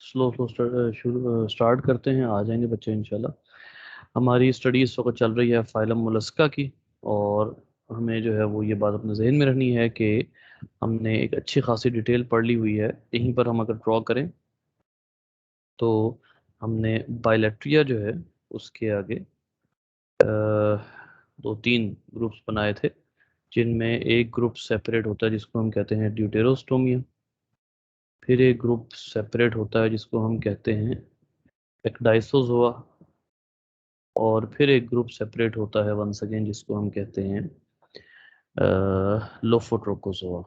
Slow slow start करते हैं, आ जाएंगे बच्चे इंशाल्लाह। हमारी स्टडी इस वक्त चल रही है फाइलम मोलस्का की। और हमें जो है वो ये बात अपने जहन में रखनी है कि हमने एक अच्छी खासी डिटेल पढ़ ली हुई है। यहीं पर हम अगर ड्रॉ करें तो हमने बायलैट्रिया जो है उसके आगे दो तीन ग्रुप्स बनाए थे, जिनमें एक ग्रुप सेपरेट होता है जिसको हम कहते हैं ड्यूटेरोस्टोमिया। फिर एक ग्रुप सेपरेट होता है जिसको हम कहते हैं एक्डाइसोजोआ। और फिर एक ग्रुप सेपरेट होता है वंस अगेन जिसको हम कहते हैं लोफोट्रोकोजोआ।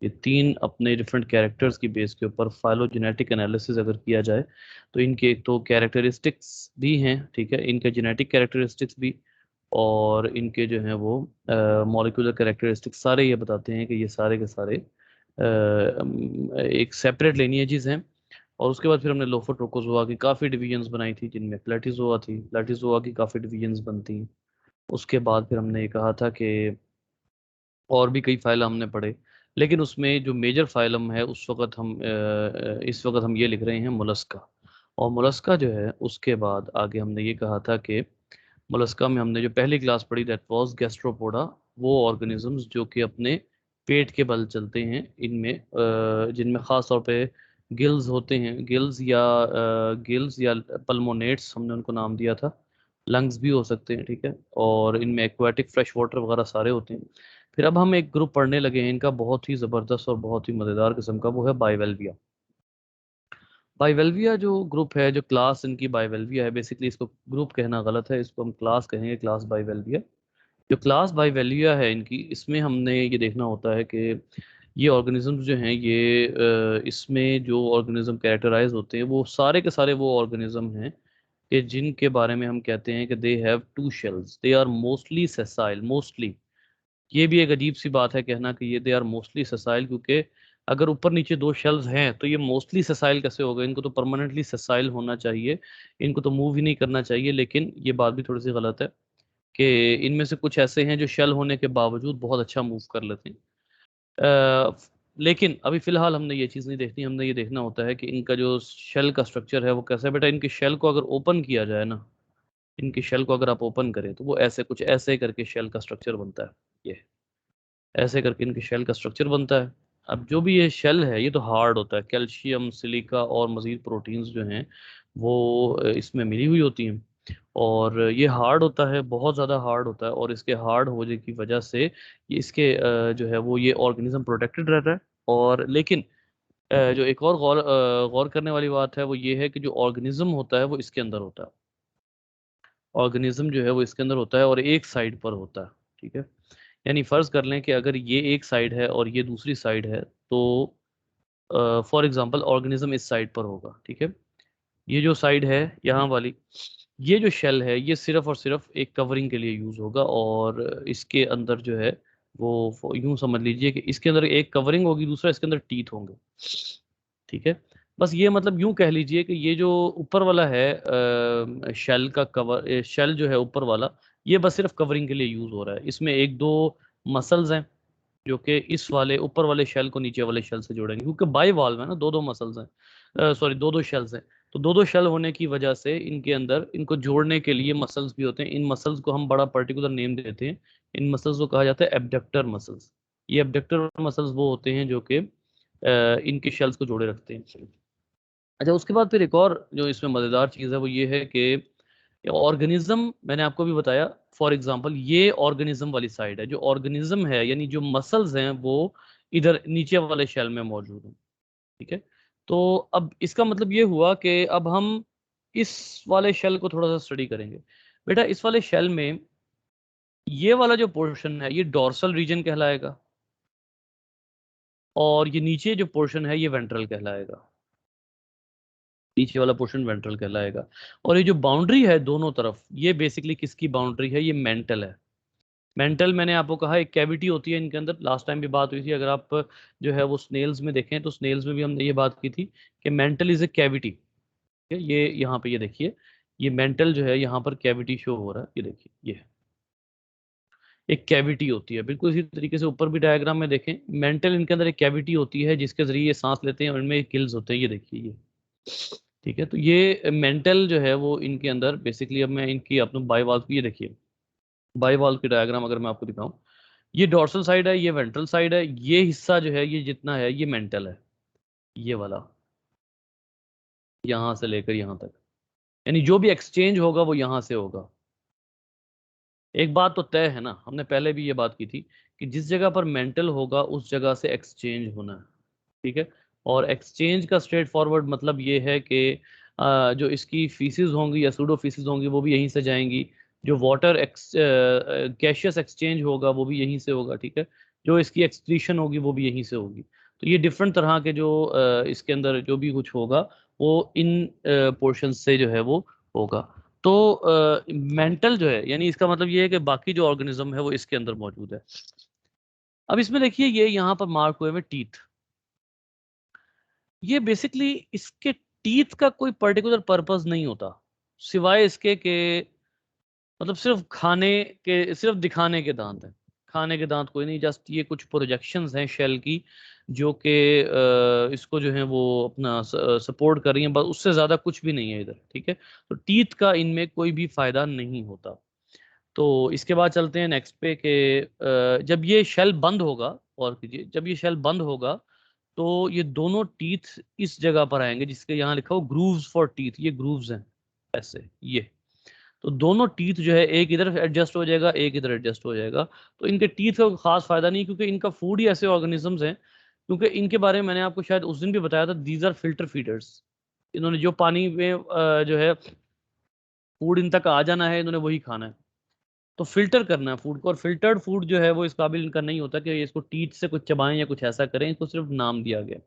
ये तीन अपने डिफरेंट कैरेक्टर्स की बेस के ऊपर फाइलोजेनेटिक एनालिसिस अगर किया जाए तो इनके एक तो कैरेक्टरिस्टिक्स भी हैं, ठीक है, इनके जेनेटिक कैरेक्टरिस्टिक्स भी, और इनके जो हैं वो मॉलिक्यूलर कैरेक्टरिस्टिक्स सारे ये बताते हैं कि ये सारे के सारे एक सेपरेट लिनिएजेस हैं। और उसके बाद फिर हमने लोफोट्रोकोजोआ की काफ़ी डिवीजन्स बनाई थी, जिनमें प्लेटिजोआ थी, प्लेटिजोआ की काफ़ी डिवीजन्स बनती। उसके बाद फिर हमने ये कहा था कि और भी कई फाइल हमने पढ़े, लेकिन उसमें जो मेजर फाइलम है उस वक्त हम इस वक्त हम ये लिख रहे हैं मोलस्का। और मोलस्का जो है उसके बाद आगे हमने ये कहा था कि मोलस्का में हमने जो पहली क्लास पढ़ी दैट वाज गैस्ट्रोपोडा, वो ऑर्गेनिजम्स जो कि अपने पेट के बल चलते हैं, इनमें जिनमें ख़ास तौर पे गिल्स होते हैं, गिल्स या पल्मोनेट्स हमने उनको नाम दिया था, लंग्स भी हो सकते हैं, ठीक है। और इनमें एक्वाटिक फ्रेश वाटर वगैरह सारे होते हैं। फिर अब हम एक ग्रुप पढ़ने लगे हैं इनका, बहुत ही ज़बरदस्त और बहुत ही मज़ेदार किस्म का, वो है बाइवेल्विया। बाइवेल्विया जो ग्रुप है, जो क्लास इनकी बाइवेल्विया है, बेसिकली इसको ग्रुप कहना गलत है, इसको हम क्लास कहेंगे, क्लास बाइवेल्विया। जो क्लास बाइवेल्विया है इनकी, इसमें हमने ये देखना होता है कि ये ऑर्गेनिजम्स जो हैं ये इसमें जो ऑर्गेनिज्म कैरेक्टराइज होते हैं वो सारे के सारे वो ऑर्गेनिज्म हैं कि जिनके बारे में हम कहते हैं कि they have two shells, they are mostly sessile. Mostly, ये भी एक अजीब सी बात है कहना कि ये दे आर मोस्टली ससाइल, क्योंकि अगर ऊपर नीचे दो शेल्स हैं तो ये मोस्टली ससाइल कैसे होगा? इनको तो परमानेंटली ससाइल होना चाहिए, इनको तो मूव ही नहीं करना चाहिए। लेकिन ये बात भी थोड़ी सी गलत है कि इनमें से कुछ ऐसे हैं जो शेल होने के बावजूद बहुत अच्छा मूव कर लेते हैं। अ, लेकिन अभी फिलहाल हमने ये चीज़ नहीं देखनी, हमने ये देखना होता है कि इनका जो शेल का स्ट्रक्चर है वो कैसा है। बेटा, इनके शेल को अगर ओपन किया जाए ना, इनकी शेल को अगर आप ओपन करें तो वो ऐसे कुछ ऐसे करके शेल का स्ट्रक्चर बनता है। ये ऐसे करके इनके शेल का स्ट्रक्चर बनता है। अब जो भी ये शेल है ये तो हार्ड होता है, कैल्शियम, सिलिका और मजीद प्रोटीन्स जो हैं वो इसमें मिली हुई होती हैं। और ये हार्ड होता है, बहुत ज़्यादा हार्ड होता है, और इसके हार्ड होने की वजह से ये इसके जो है वो ये ऑर्गेनिज्म प्रोटेक्टेड रहता है। और लेकिन जो एक और गौर करने वाली बात है वो ये है कि जो ऑर्गेनिज्म होता है वो इसके अंदर होता है। ऑर्गेनिज्म जो है वो इसके अंदर होता है और एक साइड पर होता है, ठीक है। यानी फर्ज कर लें कि अगर ये एक साइड है और ये दूसरी साइड है तो फॉर एग्जांपल ऑर्गेनिज्म इस साइड पर होगा, ठीक है। ये जो साइड है यहाँ वाली, ये जो शेल है ये सिर्फ और सिर्फ एक कवरिंग के लिए यूज होगा। और इसके अंदर जो है वो यूं समझ लीजिए कि इसके अंदर एक कवरिंग होगी, दूसरा इसके अंदर टीथ होंगे, ठीक है। बस ये मतलब यूं कह लीजिए कि ये जो ऊपर वाला है शेल का कवर, शेल जो है ऊपर वाला, ये बस सिर्फ कवरिंग के लिए यूज हो रहा है। इसमें एक दो मसल्स हैं जो कि इस वाले ऊपर वाले शेल को नीचे वाले शेल से जोड़ेंगे, क्योंकि बाई वाल्व है ना, दो दो मसल्स हैं, सॉरी दो दो शेल्स हैं। तो दो दो शेल होने की वजह से इनके अंदर इनको जोड़ने के लिए मसल्स भी होते हैं। इन मसल्स को हम बड़ा पर्टिकुलर नेम देते हैं, इन मसल्स को कहा जाता है एब्डक्टर मसल्स। ये एब्डक्टर मसल्स वो होते हैं जो कि इनके शेल्स को जोड़े रखते हैं। अच्छा, उसके बाद फिर एक और जो इसमें मज़ेदार चीज़ है वो ये है कि ऑर्गेनिज्म, मैंने आपको भी बताया, फॉर एग्जांपल ये ऑर्गेनिज्म वाली साइड है, जो ऑर्गेनिज्म है यानी जो मसल्स हैं वो इधर नीचे वाले शेल में मौजूद हैं, ठीक है। तो अब इसका मतलब ये हुआ कि अब हम इस वाले शेल को थोड़ा सा स्टडी करेंगे। बेटा, इस वाले शेल में ये वाला जो पोर्शन है ये डोर्सल रीजन कहलाएगा, और ये नीचे जो पोर्शन है ये वेंट्रल कहलाएगा। नीचे वाला पोर्शन वेंट्रल कहलाएगा। और ये जो बाउंड्री है दोनों तरफ, ये बेसिकली किसकी बाउंड्री है? ये मेंटल है। मेंटल, मैंने आपको कहा एक कैविटी होती है इनके अंदर, लास्ट टाइम भी बात हुई थी। अगर आप जो है वो स्नेल्स में देखें तो स्नेल्स में भी हमने ये बात की थी कि मेंटल इज ए कैविटी। ये यहाँ पे ये देखिए, ये मेंटल जो है यहाँ पर कैविटी शो हो रहा है, ये देखिए, ये एक कैविटी होती है। बिल्कुल इसी तरीके से ऊपर भी डायग्राम में देखें, मेंटल इनके अंदर एक कैविटी होती है जिसके जरिए ये सांस लेते हैं और इनमें गिल्स होते हैं, ये देखिए, ये ठीक है, तो ये मेंटल जो है वो इनके अंदर बेसिकली, अब मैं इनकी अपने बाइवाल्व की, ये देखिए बाइवाल्व की डायग्राम अगर मैं आपको दिखाऊं, ये डोर्सल साइड है, ये वेंट्रल साइड है, ये हिस्सा जो है ये जितना है ये मेंटल है, ये वाला यहां से लेकर यहां तक, यानी जो भी एक्सचेंज होगा वो यहां से होगा। एक बात तो तय है ना, हमने पहले भी ये बात की थी कि जिस जगह पर मेंटल होगा उस जगह से एक्सचेंज होना है। ठीक है, और एक्सचेंज का स्ट्रेट फॉरवर्ड मतलब ये है कि जो इसकी फीसिस होंगी या सूडो फीसिस होंगी वो भी यहीं से जाएंगी, जो वाटर गैशियस एक्सचेंज होगा वो भी यहीं से होगा। ठीक है, जो इसकी एक्सक्रीशन होगी वो भी यहीं से होगी। तो ये डिफरेंट तरह के जो इसके अंदर जो भी कुछ होगा वो इन पोर्शन से जो है वो होगा। तो मेंटल जो है यानी इसका मतलब ये है कि बाकी जो ऑर्गेनिज्म है वो इसके अंदर मौजूद है। अब इसमें देखिए ये यहाँ पर मार्क हुए हुए टीथ, ये बेसिकली इसके टीथ का कोई पर्टिकुलर पर्पस नहीं होता सिवाय इसके कि मतलब सिर्फ खाने के, सिर्फ दिखाने के दांत हैं। खाने के दांत कोई नहीं, जस्ट ये कुछ प्रोजेक्शंस हैं शेल की जो कि इसको जो है वो अपना सपोर्ट कर रही हैं, बस उससे ज्यादा कुछ भी नहीं है इधर। ठीक है, तो टीथ का इनमें कोई भी फायदा नहीं होता। तो इसके बाद चलते हैं नेक्स्ट पे कि जब ये शेल बंद होगा, और कीजिए जब ये शेल बंद होगा तो ये दोनों टीथ इस जगह पर आएंगे जिसके यहाँ लिखा हो ग्रूव्स फॉर टीथ, ये ग्रूव्स हैं ऐसे ये। तो दोनों टीथ जो है एक इधर एडजस्ट हो जाएगा, एक इधर एडजस्ट हो जाएगा। तो इनके टीथ का खास फायदा नहीं, क्योंकि इनका फूड ही ऐसे ऑर्गेनिजम्स हैं, क्योंकि इनके बारे में मैंने आपको शायद उस दिन भी बताया था, दीज आर फिल्टर फीडर्स। इन्होंने जो पानी में जो है फूड इन तक आ जाना है इन्होंने वही खाना है। तो फिल्टर करना है फूड को, और फिल्टर्ड फूड जो है वो इस काबिल इनका नहीं होता कि इसको टीथ से कुछ चबाएं या कुछ ऐसा करें, इसको सिर्फ नाम दिया गया।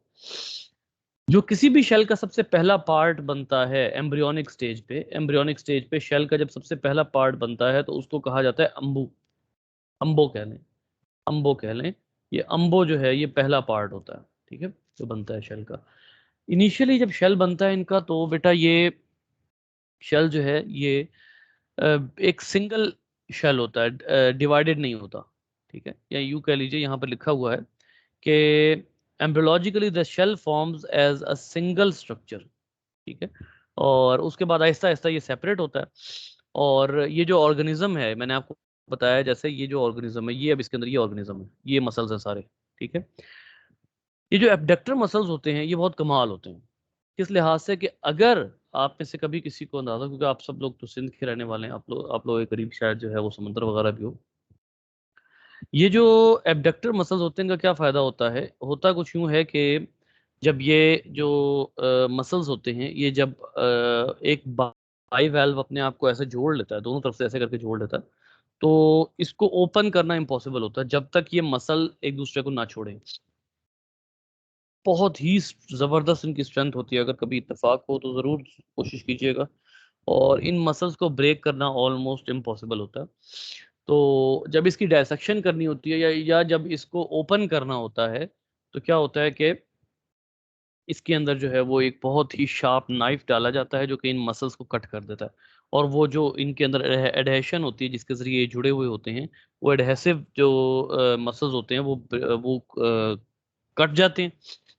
जो किसी भी शेल का सबसे पहला पार्ट बनता है एम्ब्रियोनिक स्टेज पे, एम्ब्रियोनिक स्टेज पे शेल का जब सबसे पहला पार्ट बनता है तो उसको कहा जाता है अम्बू। अम्बो कह लें, अम्बो कह लें, ये अम्बो जो है ये पहला पार्ट होता है। ठीक है, जो बनता है शेल का। इनिशियली जब शेल बनता है इनका तो बेटा ये शेल जो है ये एक सिंगल शेल होता है, डिवाइडेड नहीं होता। ठीक है, या यूं कह लीजिए यहाँ पर लिखा हुआ है कि embryologically the shell forms as a single structure. ठीक है, और उसके बाद आहिस्ता आहिस्ता ये सेपरेट होता है। और ये जो ऑर्गेनिज्म है मैंने आपको बताया, जैसे ये जो ऑर्गेनिज्म है ये अब इसके अंदर ये ऑर्गेनिज्म है, ये मसल्स हैं सारे। ठीक है, ये जो एब्डक्टर मसल्स होते हैं ये बहुत कमाल होते हैं। किस लिहाज से कि अगर आप में से कभी किसी को अंदाजा, क्योंकि आप सब लोग तो सिंध के रहने वाले हैं, आप लोग के करीब शायद जो है वो समुद्र वगैरह भी हो, ये जो एब्डक्टर मसल्स होते हैं इनका क्या फायदा होता है, होता कुछ यूं है कि जब ये जो मसल्स होते हैं ये जब एक बाई वाल्व अपने आप को ऐसे जोड़ लेता है, दोनों तरफ से ऐसे करके जोड़ लेता है, तो इसको ओपन करना इम्पॉसिबल होता है जब तक ये मसल एक दूसरे को ना छोड़े। बहुत ही जबरदस्त इनकी स्ट्रेंथ होती है, अगर कभी इत्तेफाक हो तो जरूर कोशिश कीजिएगा। और इन मसल्स को ब्रेक करना ऑलमोस्ट इम्पॉसिबल होता है। तो जब इसकी डायसेक्शन करनी होती है या जब इसको ओपन करना होता है तो क्या होता है कि इसके अंदर जो है वो एक बहुत ही शार्प नाइफ डाला जाता है जो कि इन मसल्स को कट कर देता है। और वो जो इनके अंदर एडहेशन होती है जिसके जरिए ये जुड़े हुए होते हैं, वो एडहेसिव जो मसल्स होते हैं वो कट जाते हैं,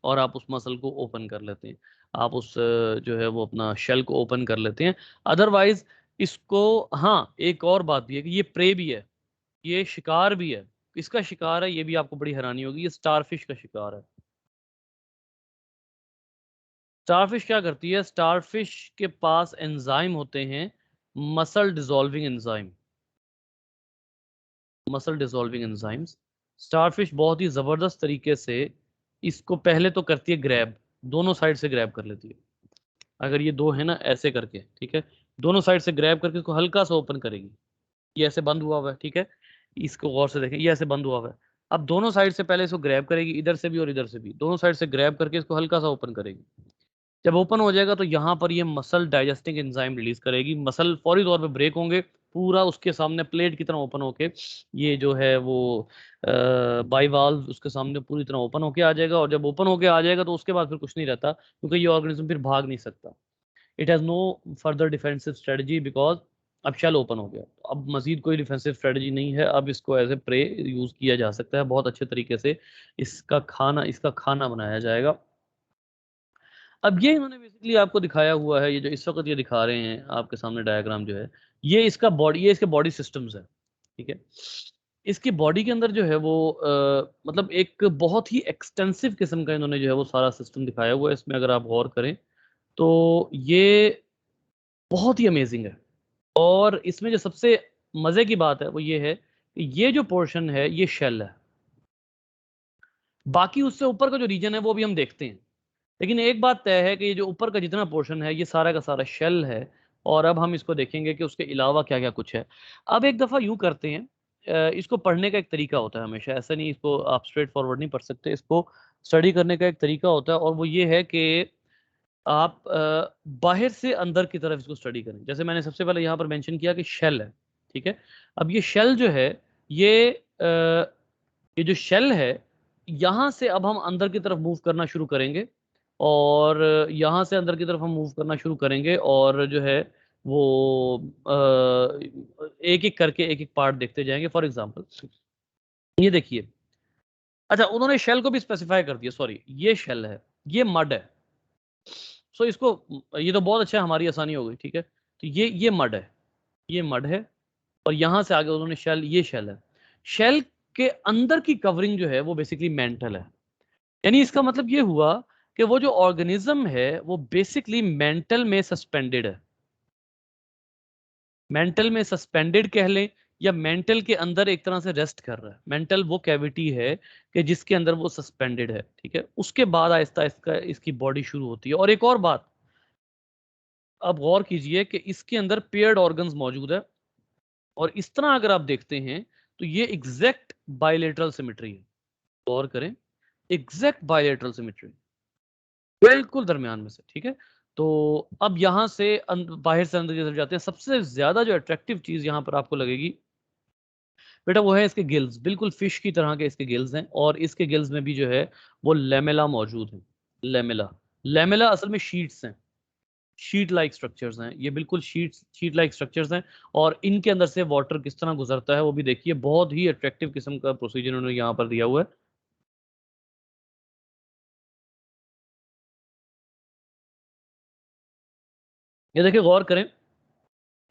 और आप उस मसल को ओपन कर लेते हैं। आप उस जो है वो अपना शेल को ओपन कर लेते हैं। अदरवाइज इसको, हाँ एक और बात भी है कि ये प्रे भी है, ये शिकार भी है। इसका शिकार है, ये भी आपको बड़ी हैरानी होगी, ये स्टारफिश का शिकार है। स्टारफिश क्या करती है, स्टारफिश के पास एंजाइम होते हैं, muscle dissolving enzyme, muscle dissolving enzymes. Starfish बहुत ही जबरदस्त तरीके से इसको पहले तो करती है ग्रैब, दोनों साइड से ग्रैब कर लेती है। अगर ये दो है ना ऐसे करके, ठीक है, दोनों साइड से ग्रैब करके इसको हल्का सा ओपन करेगी। ये ऐसे बंद हुआ हुआ है, ठीक है, इसको गौर से देखें, ये ऐसे बंद हुआ हुआ है। अब दोनों साइड से पहले इसको ग्रैब करेगी, इधर से भी और इधर से भी, दोनों साइड से ग्रैब करके इसको हल्का सा ओपन करेगी। जब ओपन हो जाएगा तो यहाँ पर ये मसल डाइजेस्टिंग एंजाइम रिलीज करेगी, मसल फौरी तौर पे ब्रेक होंगे, पूरा उसके सामने प्लेट की तरह ओपन होके ये जो है वो बाइवाल्व उसके सामने पूरी तरह ओपन होके आ जाएगा। और जब ओपन होके आ जाएगा तो उसके बाद फिर कुछ नहीं रहता, क्योंकि ये ऑर्गेनिज्म फिर भाग नहीं सकता। It has no further defensive strategy because अब शेल ओपन हो गया, तो अब मजीद कोई डिफेंसिव स्ट्रेटजी नहीं है। अब इसको एज ए प्रे यूज किया जा सकता है, बहुत अच्छे तरीके से इसका खाना बनाया जाएगा। अब ये इन्होंने बेसिकली आपको दिखाया हुआ है, ये जो इस वक्त ये दिखा रहे हैं आपके सामने डायग्राम जो है, ये इसका बॉडी, ये इसके बॉडी सिस्टम्स है, ठीक है। इसकी बॉडी के अंदर जो है वो मतलब एक बहुत ही एक्सटेंसिव किस्म का इन्होंने जो है वो सारा सिस्टम दिखाया हुआ है। इसमें अगर आप गौर करें तो ये बहुत ही अमेजिंग है। और इसमें जो सबसे मजे की बात है वो ये है कि ये जो पोर्शन है ये शेल है, बाकी उससे ऊपर का जो रीजन है वो भी हम देखते हैं, लेकिन एक बात तय है कि ये जो ऊपर का जितना पोर्शन है ये सारा का सारा शेल है। और अब हम इसको देखेंगे कि उसके अलावा क्या क्या कुछ है। अब एक दफ़ा यूँ करते हैं, इसको पढ़ने का एक तरीका होता है हमेशा, ऐसा नहीं इसको आप स्ट्रेट फॉरवर्ड नहीं पढ़ सकते, इसको स्टडी करने का एक तरीका होता है, और वो ये है कि आप बाहर से अंदर की तरफ इसको स्टडी करें। जैसे मैंने सबसे पहले यहाँ पर मेंशन किया कि शेल है, ठीक है। अब ये शेल जो है, ये ये जो शेल है, यहाँ से अब हम अंदर की तरफ मूव करना शुरू करेंगे, और यहाँ से अंदर की तरफ हम मूव करना शुरू करेंगे, और जो है वो एक एक करके एक एक पार्ट देखते जाएंगे। फॉर एग्जांपल ये देखिए, अच्छा उन्होंने शेल को भी स्पेसिफाई कर दिया, सॉरी ये शेल है, ये मड है। सो इसको, ये तो बहुत अच्छा है, हमारी आसानी हो गई, ठीक है। तो ये मड है, ये मड है, और यहां से आगे उन्होंने शेल, ये शेल है। शेल के अंदर की कवरिंग जो है वो बेसिकली मेंटल है। यानी इसका मतलब ये हुआ कि वो जो ऑर्गेनिज्म है वो बेसिकली मेंटल में सस्पेंडेड है। मेंटल में सस्पेंडेड कह लें, या मेंटल के अंदर एक तरह से रेस्ट कर रहा है। मेंटल वो कैविटी है कि जिसके अंदर वो सस्पेंडेड है, ठीक है। उसके बाद आहिस्ता आहिस्ता इसकी बॉडी शुरू होती है। और एक और बात, अब गौर कीजिए कि इसके अंदर पेयर्ड ऑर्गन्स मौजूद है, और इस तरह अगर आप देखते हैं तो ये एग्जैक्ट बायलेटरल सिमेट्री है। गौर करें, एग्जैक्ट बायलेटरल सिमेट्री, बिल्कुल दरमियान में से, ठीक है। तो अब यहां से बाहर से अंदर की तरफ जाते हैं। सबसे ज्यादा जो अट्रैक्टिव चीज यहां पर आपको लगेगी बेटा वो है इसके गिल्स, बिल्कुल फिश की तरह के इसके गिल्स हैं, और इसके गिल्स में भी जो है वो लेमेला मौजूद है। लेमेला, लेमेला असल में शीट्स हैं, शीट लाइक स्ट्रक्चर्स हैं, ये बिल्कुल शीट लाइक स्ट्रक्चर्स हैं। और इनके अंदर से वाटर किस तरह गुजरता है वो भी देखिए, बहुत ही अट्रैक्टिव किस्म का प्रोसीजर उन्होंने यहाँ पर दिया हुआ है। ये देखिए, गौर करें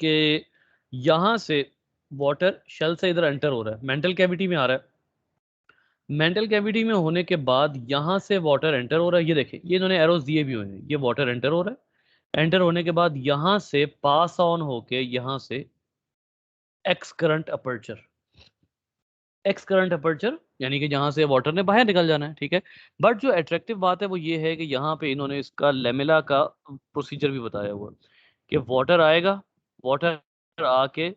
कि यहाँ से वाटर शेल से इधर एंटर हो रहा है, मेंटल कैविटी में आ रहा है। मेंटल कैविटी में होने के बाद यहाँ से वाटर एंटर हो रहा है, ये देखिए ये इन्होंने एरोज दिए भी हुए हैं, ये वाटर एंटर हो रहा है। एंटर होने के बाद यहाँ से पास ऑन होके यहाँ से x current aperture, x current aperture यानी कि जहां से वाटर ने बाहर निकल जाना है, ठीक है। बट जो अट्रैक्टिव बात है वो ये है कि यहाँ पे इन्होंने इसका लेमेला का प्रोसीजर भी बताया हुआ है कि वाटर आएगा, वाटर आके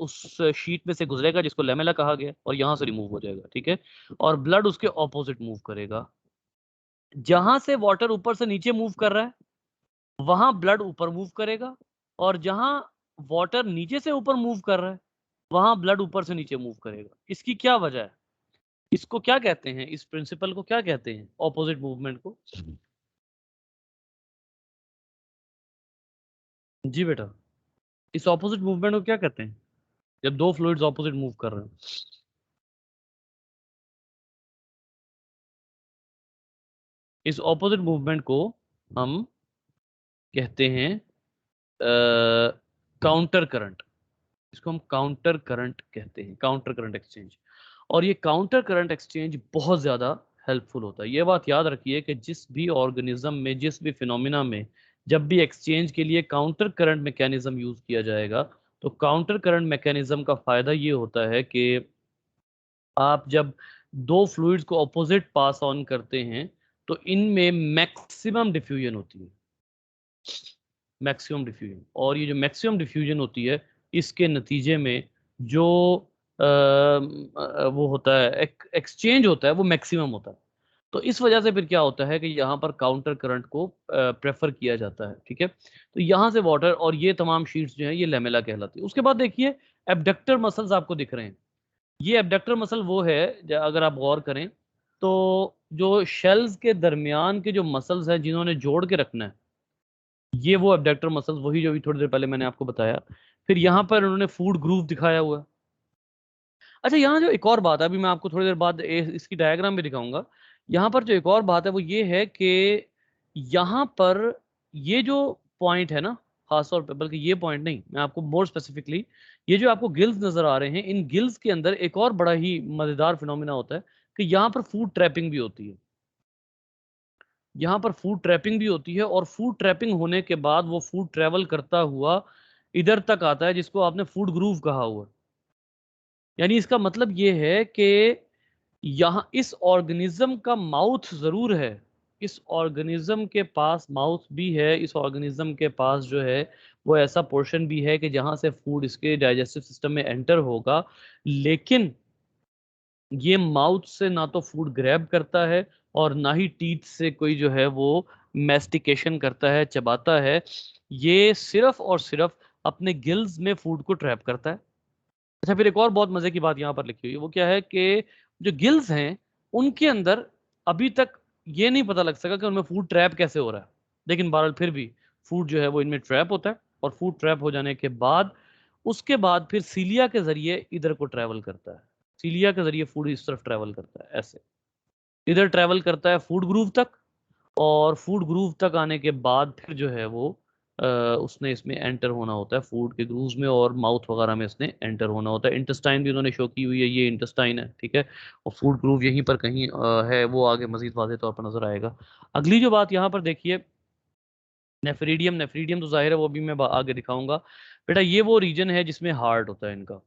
उस शीट में से गुजरेगा जिसको लेमेला कहा गया, और यहाँ से रिमूव हो जाएगा, ठीक है। और ब्लड उसके ऑपोजिट मूव करेगा। जहां से वाटर ऊपर से नीचे मूव कर रहा है वहां ब्लड ऊपर मूव करेगा, और जहां वाटर नीचे से ऊपर मूव कर रहा है वहां ब्लड ऊपर से नीचे मूव करेगा। इसकी क्या वजह है, इसको क्या कहते हैं, इस प्रिंसिपल को क्या कहते हैं, ऑपोजिट मूवमेंट को? जी बेटा, इस ऑपोजिट मूवमेंट को क्या कहते हैं, जब दो फ्लूइड्स ऑपोजिट मूव कर रहे हैं? इस ऑपोजिट मूवमेंट को हम कहते हैं काउंटर करंट। इसको हम काउंटर करंट कहते हैं, काउंटर करंट एक्सचेंज। और ये काउंटर करंट एक्सचेंज बहुत ज़्यादा हेल्पफुल होता है। ये बात याद रखिए कि जिस भी ऑर्गेनिज्म में, जिस भी फिनोमिना में जब भी एक्सचेंज के लिए काउंटर करंट मैकेनिज्म यूज़ किया जाएगा, तो काउंटर करंट मैकेनिज्म का फ़ायदा ये होता है कि आप जब दो फ्लूइड्स को अपोजिट पास ऑन करते हैं तो इनमें मैक्सिमम डिफ्यूजन होती है, मैक्सिमम डिफ्यूजन। और ये जो मैक्सिमम डिफ्यूजन होती है इसके नतीजे में जो वो होता है, एक्सचेंज होता है, वो मैक्सिमम होता है। तो इस वजह से फिर क्या होता है कि यहाँ पर काउंटर करंट को प्रेफर किया जाता है, ठीक है। तो यहाँ से वाटर और ये तमाम शीट्स जो है ये लेमेला कहलाती है। उसके बाद देखिए एबडक्टर मसल्स आपको दिख रहे हैं। ये एबडक्टर मसल वो है, अगर आप गौर करें तो जो शेल्स के दरमियान के जो मसल्स हैं जिन्होंने जोड़ के रखना है, ये वो एबडक्टर मसल्स, वही जो भी थोड़ी देर पहले मैंने आपको बताया। फिर यहाँ पर उन्होंने फूड ग्रूव दिखाया हुआ है। अच्छा, यहाँ जो एक और बात है, अभी मैं आपको थोड़ी देर बाद इसकी डायग्राम भी दिखाऊंगा। यहाँ पर जो एक और बात है वो ये है कि यहां पर ये जो पॉइंट है ना, खासतौर पर, बल्कि ये पॉइंट नहीं, मैं आपको मोर स्पेसिफिकली, ये जो आपको गिल्स नजर आ रहे हैं, इन गिल्स के अंदर एक और बड़ा ही मजेदार फिनोमिना होता है कि यहां पर फूड ट्रैपिंग भी होती है। यहाँ पर फूड ट्रैपिंग भी होती है, और फूड ट्रैपिंग होने के बाद वो फूड ट्रेवल करता हुआ इधर तक आता है, जिसको आपने फूड ग्रूव कहा हुआ। यानी इसका मतलब ये है कि यहाँ इस ऑर्गेनिज्म का माउथ जरूर है, इस ऑर्गेनिज्म के पास माउथ भी है, इस ऑर्गेनिज्म के पास जो है वो ऐसा पोर्शन भी है कि जहां से फूड इसके डाइजेस्टिव सिस्टम में एंटर होगा, लेकिन ये माउथ से ना तो फूड ग्रैब करता है और ना ही टीथ से कोई जो है वो मैस्टिकेशन करता है, चबाता है। ये सिर्फ और सिर्फ अपने गिल्स में फूड को ट्रैप करता है। अच्छा, फिर एक और बहुत मजे की बात यहाँ पर लिखी हुई है, वो क्या है कि जो गिल्स हैं उनके अंदर अभी तक ये नहीं पता लग सका कि उनमें फूड ट्रैप कैसे हो रहा है, लेकिन बहरहाल फिर भी फूड जो है वो इनमें ट्रैप होता है, और फूड ट्रैप हो जाने के बाद उसके बाद फिर सीलिया के जरिए इधर को ट्रैवल करता है। सीलिया के जरिए फूड इस तरफ ट्रैवल करता है, ऐसे इधर ट्रैवल करता है फूड ग्रूव तक, और फूड ग्रूव तक आने के बाद फिर जो है वो उसने इसमें एंटर होना होता है फूड के ग्रूव्स में, और माउथ वगैरह में इसने एंटर होना होता है। इंटेस्टाइन भी उन्होंने शो की हुई है, ये इंटेस्टाइन है, ठीक है, और फूड ग्रूव यहीं पर कहीं है, वो आगे मजीद वाज़ेह तौर पर नजर आएगा। अगली जो बात यहाँ पर देखिए, नेफ्रीडियम। नेफ्रीडियम तो जाहिर है वो भी मैं आगे दिखाऊंगा। बेटा ये वो रीजन है जिसमें हार्ट होता है इनका।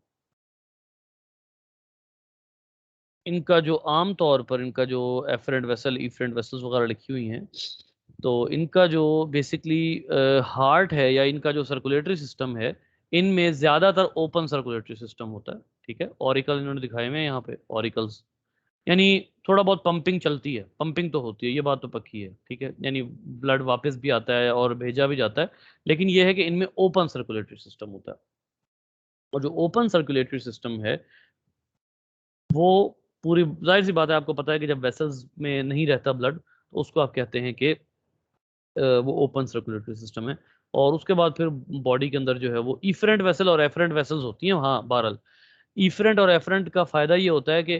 इनका जो आम तौर पर इनका जो एफरेंट वेसल, इफरेंट वेसल्स वगैरह लिखी हुई हैं, तो इनका जो बेसिकली हार्ट है या इनका जो सर्कुलेटरी सिस्टम है, इनमें ज़्यादातर ओपन सर्कुलेटरी सिस्टम होता है, ठीक है। ऑरिकल इन्होंने दिखाए हुए हैं यहाँ पे, ऑरिकल्स, यानी थोड़ा बहुत पंपिंग चलती है, पंपिंग तो होती है, ये बात तो पक्की है, ठीक है, यानी ब्लड वापस भी आता है और भेजा भी जाता है, लेकिन ये है कि इनमें ओपन सर्कुलेटरी सिस्टम होता है। और जो ओपन सर्कुलेटरी सिस्टम है वो पूरी, जाहिर सी बात है, आपको पता है कि जब वेसल्स में नहीं रहता ब्लड, तो उसको आप कहते हैं कि वो ओपन सर्कुलेटरी सिस्टम है। और उसके बाद फिर बॉडी के अंदर जो है वो इफरेंट वेसल और एफरेंट वेसल्स होती हैं। हाँ, बहरहाल इफरेंट और एफरेंट का फायदा ये होता है कि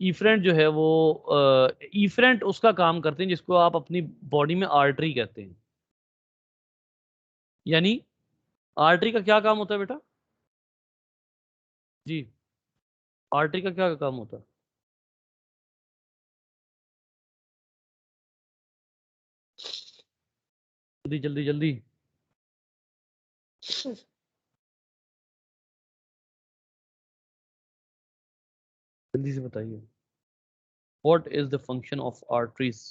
इफरेंट जो है वो इफरेंट उसका काम करते हैं जिसको आप अपनी बॉडी में आर्टरी कहते हैं। यानी आर्टरी का क्या काम होता है बेटा? जी, आर्टरी का क्या काम होता है? जल्दी जल्दी जल्दी, जल्दी से बताइए, what is the function of arteries?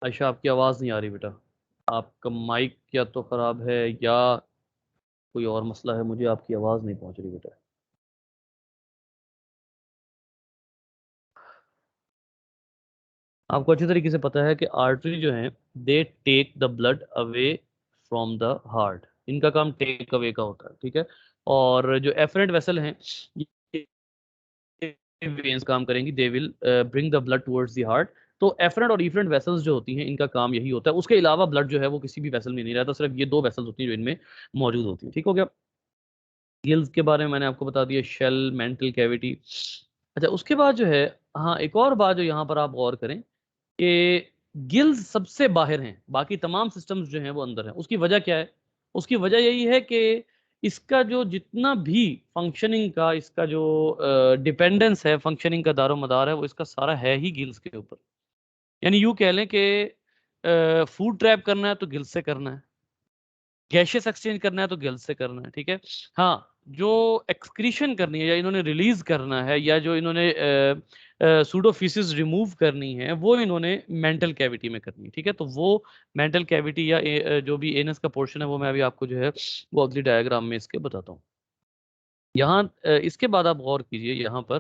Ayesha, आपकी आवाज नहीं आ रही बेटा, आपका माइक या तो खराब है या कोई और मसला है, मुझे आपकी आवाज नहीं पहुंच रही बेटा। आपको अच्छी तरीके से पता है कि आर्टरी जो है, they take the blood away from the heart, इनका काम टेक अवे का होता है, ठीक है। और जो एफरेंट वेसल हैं, वेन्स काम करेंगी, they will bring the blood towards the heart. तो एफरेंट और इफरेंट वेसल्स जो होती हैं, इनका काम यही होता है। उसके अलावा ब्लड जो है वो किसी भी वेसल में नहीं रहता, सिर्फ ये दो वेसल्स होती हैं जो इनमें मौजूद होती हैं, ठीक हो गया। गिल्स के बारे में मैंने आपको बता दिया, शेल, मेंटल कैविटी। अच्छा, उसके बाद जो है, हाँ, एक और बात जो यहाँ पर आप गौर करें कि गिल्स सबसे बाहर हैं, बाकी तमाम सिस्टम्स जो हैं वो अंदर हैं। उसकी वजह क्या है? उसकी वजह यही है कि इसका जो जितना भी फंक्शनिंग का, इसका जो डिपेंडेंस है, फंक्शनिंग का दारोमदार है, वो इसका सारा है ही गिल्स के ऊपर। यानी यूं कह लें कि फूड ट्रैप करना है तो गिल्स से करना है, गैशियस एक्सचेंज करना है तो गिल्स से करना है, ठीक है। हाँ, जो एक्सक्रीशन करनी है या इन्होंने रिलीज करना है, या जो इन्होंने सूडोफिसिस रिमूव करनी है, वो इन्होंने मेंटल कैविटी में करनी है, ठीक है। तो वो मेंटल कैविटी या जो भी एनस का पोर्शन है, वो मैं अभी आपको जो है वो अगली डायग्राम में इसके बताता हूँ। यहाँ इसके बाद आप गौर कीजिए यहाँ पर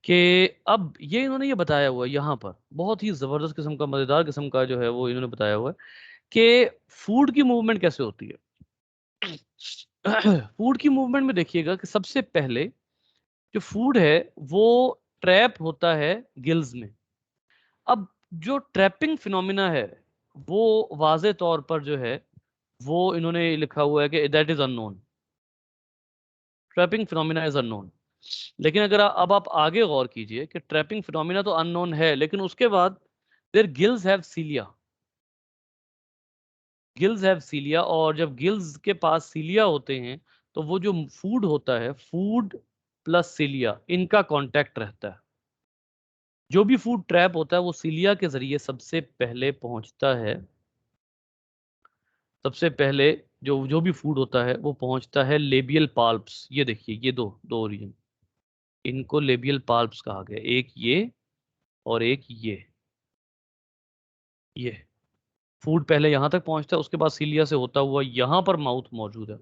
कि अब ये इन्होंने ये बताया हुआ है, यहाँ पर बहुत ही जबरदस्त किस्म का, मजेदार किस्म का जो है वो इन्होंने बताया हुआ है कि फूड की मूवमेंट कैसे होती है। फूड की मूवमेंट में देखिएगा कि सबसे पहले जो फूड है वो ट्रैप होता है गिल्स में। अब जो ट्रैपिंग फिनोमिना है वो वाजे तौर पर जो है वो इन्होंने लिखा हुआ है कि that is unknown, trapping phenomena is unknown. लेकिन अगर अब आप आगे गौर कीजिए कि ट्रैपिंग फिनोमिना तो अननोन है, लेकिन उसके बाद their gills have cilia, gills have cilia, और जब गिल्स के पास सीलिया होते हैं तो वो जो फूड होता है, फूड प्लस सीलिया, इनका कांटेक्ट रहता है। जो भी फूड ट्रैप होता है वो सीलिया के जरिए सबसे पहले पहुंचता है, सबसे पहले जो जो भी फूड होता है वो पहुंचता है लेबियल पाल्प्स। ये देखिए, ये दो दो रीजन, इनको लेबियल पाल्प्स कहा गया, एक ये और एक ये फूड पहले यहां तक पहुंचता है, उसके बाद सीलिया से होता हुआ यहां पर माउथ मौजूद है,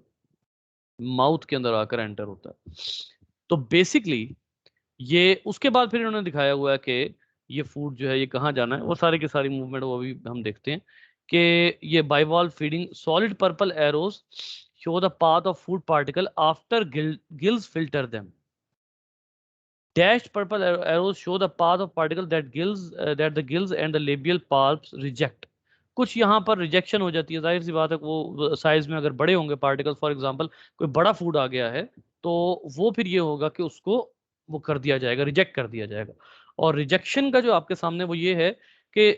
माउथ के अंदर आकर एंटर होता है। तो बेसिकली ये उसके बाद फिर इन्होंने दिखाया हुआ है कि ये फूड जो है ये कहाँ जाना है, वो सारी की सारी मूवमेंट वो भी हम देखते हैं कि ये bivalve feeding solid purple arrows show the path of food particle after gills filter them, dashed purple arrows show the path of particle that the gills and the labial palps reject। कुछ यहाँ पर rejection हो जाती है, जाहिर सी बात है, वो साइज में अगर बड़े होंगे पार्टिकल, फॉर एग्जांपल कोई बड़ा फूड आ गया है तो वो फिर ये होगा कि उसको वो कर दिया जाएगा, रिजेक्ट कर दिया जाएगा। और रिजेक्शन का जो आपके सामने वो ये है कि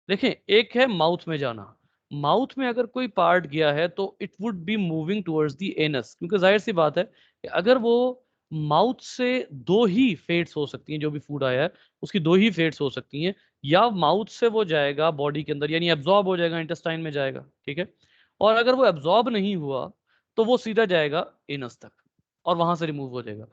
देखें, एक है माउथ में जाना, माउथ में अगर कोई पार्ट गया है तो it would be moving towards the anus, क्योंकि जाहिर सी बात है कि अगर वो माउथ से दो ही फेट्स हो सकती हैं, जो भी फूड आया है उसकी दो ही फेट्स हो सकती हैं, या माउथ से वो जाएगा बॉडी के अंदर, यानी एब्जॉर्ब हो जाएगा, इंटेस्टाइन में जाएगा, ठीक है। और अगर वो एब्जॉर्ब नहीं हुआ तो वो सीधा जाएगा एनस तक और वहां से रिमूव हो जाएगा।